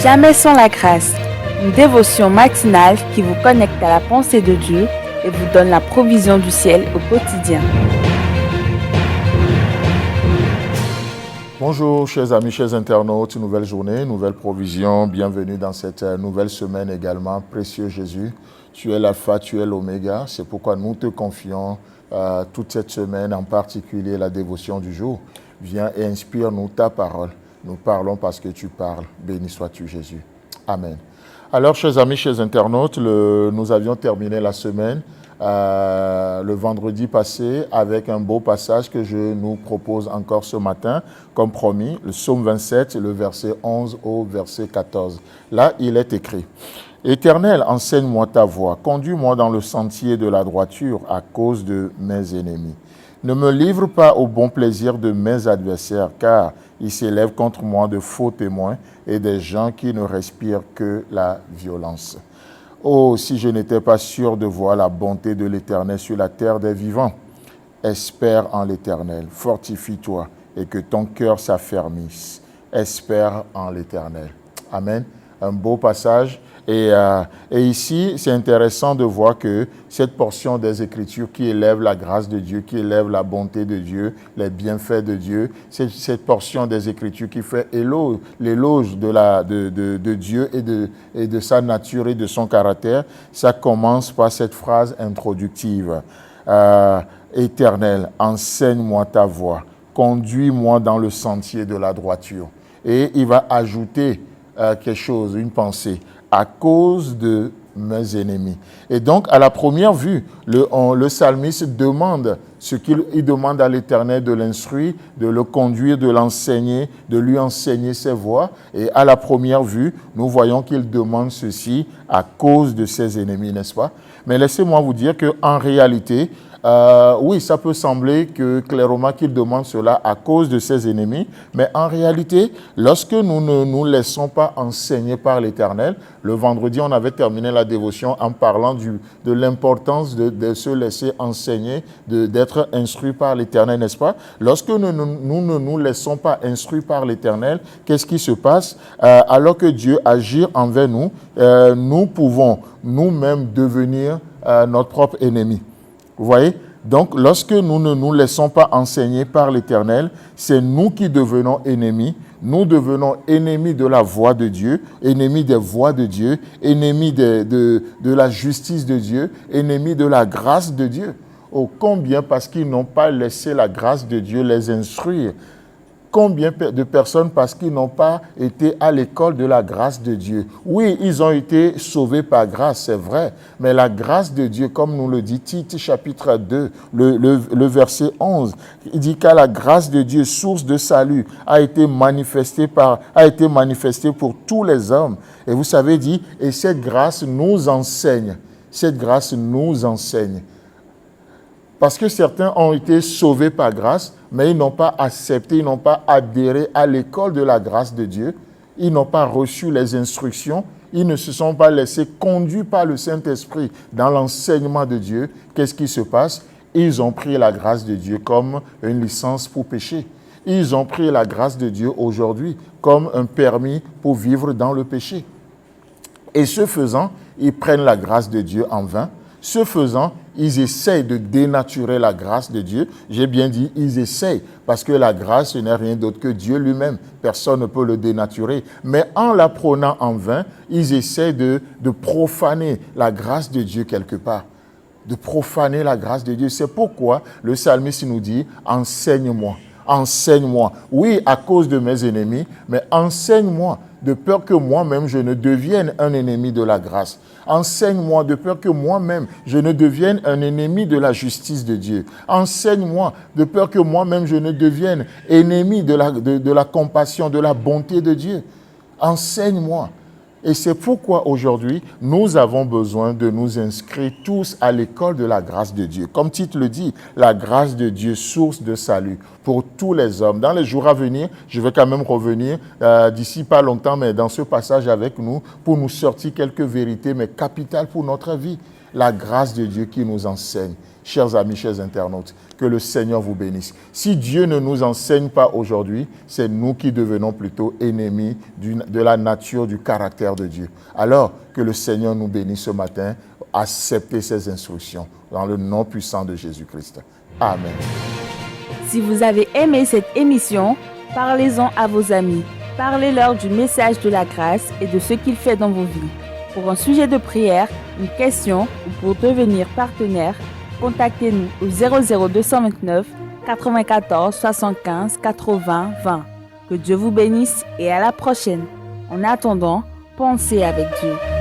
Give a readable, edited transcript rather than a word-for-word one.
Jamais sans la grâce, une dévotion matinale qui vous connecte à la pensée de Dieu et vous donne la provision du ciel au quotidien. Bonjour chers amis, chers internautes, nouvelle journée, nouvelle provision, bienvenue dans cette nouvelle semaine également. Précieux Jésus, tu es l'alpha, tu es l'oméga, c'est pourquoi nous te confions toute cette semaine, en particulier la dévotion du jour. Viens et inspire-nous ta parole. Nous parlons parce que tu parles. Béni sois-tu Jésus. Amen. Alors chers amis, chers internautes, nous avions terminé la semaine le vendredi passé avec un beau passage que je nous propose encore ce matin, comme promis, le psaume 27, le verset 11 au verset 14. Là, il est écrit: « Éternel, enseigne-moi ta voie, conduis-moi dans le sentier de la droiture à cause de mes ennemis. Ne me livre pas au bon plaisir de mes adversaires, car ils s'élèvent contre moi de faux témoins et des gens qui ne respirent que la violence. Oh, si je n'étais pas sûr de voir la bonté de l'Éternel sur la terre des vivants. Espère en l'Éternel, fortifie-toi et que ton cœur s'affermisse. Espère en l'Éternel. » Amen. Un beau passage. Et ici, c'est intéressant de voir que cette portion des Écritures qui élève la grâce de Dieu, qui élève la bonté de Dieu, les bienfaits de Dieu, c'est cette portion des Écritures qui fait l'éloge de Dieu et de sa nature et de son caractère. Ça commence par cette phrase introductive. Éternel, enseigne-moi ta voie, conduis-moi dans le sentier de la droiture. Et il va ajouter quelque chose, une pensée, à cause de mes ennemis. Et donc, à la première vue, le psalmiste demande ce qu'il demande à l'Éternel de l'instruire, de le conduire, de l'enseigner, de lui enseigner ses voies. Et à la première vue, nous voyons qu'il demande ceci à cause de ses ennemis, n'est-ce pas? Mais laissez-moi vous dire qu'en réalité, oui, ça peut sembler clairement qu'il demande cela à cause de ses ennemis, mais en réalité, lorsque nous ne nous laissons pas enseigner par l'Éternel, le vendredi, on avait terminé la dévotion en parlant de l'importance de se laisser enseigner, d'être instruit par l'Éternel, n'est-ce pas? Lorsque nous ne nous laissons pas instruire par l'Éternel, qu'est-ce qui se passe? Alors que Dieu agit envers nous, nous pouvons nous-mêmes devenir notre propre ennemi. Vous voyez? Donc, lorsque nous ne nous laissons pas enseigner par l'Éternel, c'est nous qui devenons ennemis. Nous devenons ennemis de la voix de Dieu, ennemis des voies de Dieu, ennemis de la justice de Dieu, ennemis de la grâce de Dieu. Oh, combien parce qu'ils n'ont pas laissé la grâce de Dieu les instruire. Combien de personnes parce qu'ils n'ont pas été à l'école de la grâce de Dieu. Oui, ils ont été sauvés par grâce, c'est vrai, mais la grâce de Dieu, comme nous le dit Tite chapitre 2, le verset 11, il dit qu'à la grâce de Dieu, source de salut, a été manifestée pour tous les hommes. Et vous savez, dit, et cette grâce nous enseigne. Cette grâce nous enseigne. Parce que certains ont été sauvés par grâce, mais ils n'ont pas accepté, ils n'ont pas adhéré à l'école de la grâce de Dieu. Ils n'ont pas reçu les instructions. Ils ne se sont pas laissés conduire par le Saint-Esprit dans l'enseignement de Dieu. Qu'est-ce qui se passe? Ils ont pris la grâce de Dieu comme une licence pour pécher. Ils ont pris la grâce de Dieu aujourd'hui comme un permis pour vivre dans le péché. Et ce faisant, ils prennent la grâce de Dieu en vain. Ce faisant, ils essayent de dénaturer la grâce de Dieu. J'ai bien dit, ils essayent, parce que la grâce, ce n'est rien d'autre que Dieu lui-même. Personne ne peut le dénaturer. Mais en la prônant en vain, ils essayent de profaner la grâce de Dieu quelque part. De profaner la grâce de Dieu. C'est pourquoi le psalmiste nous dit, enseigne-moi. Enseigne-moi. Oui, à cause de mes ennemis, mais enseigne-moi, de peur que moi-même je ne devienne un ennemi de la grâce. Enseigne-moi, de peur que moi-même je ne devienne un ennemi de la justice de Dieu. Enseigne-moi, de peur que moi-même je ne devienne ennemi de la compassion, de la bonté de Dieu. Enseigne-moi. Et c'est pourquoi aujourd'hui, nous avons besoin de nous inscrire tous à l'école de la grâce de Dieu. Comme titre le dit, la grâce de Dieu, source de salut pour tous les hommes. Dans les jours à venir, je vais quand même revenir d'ici pas longtemps, mais dans ce passage avec nous, pour nous sortir quelques vérités, mais capitales pour notre vie. La grâce de Dieu qui nous enseigne, chers amis, chers internautes, que le Seigneur vous bénisse. Si Dieu ne nous enseigne pas aujourd'hui, c'est nous qui devenons plutôt ennemis de la nature, du caractère de Dieu. Alors que le Seigneur nous bénisse ce matin, acceptez ces instructions dans le nom puissant de Jésus-Christ. Amen. Si vous avez aimé cette émission, parlez-en à vos amis. Parlez-leur du message de la grâce et de ce qu'il fait dans vos vies. Pour un sujet de prière, une question ou pour devenir partenaire, contactez-nous au 00229 94 75 80 20. Que Dieu vous bénisse et à la prochaine. En attendant, pensez avec Dieu.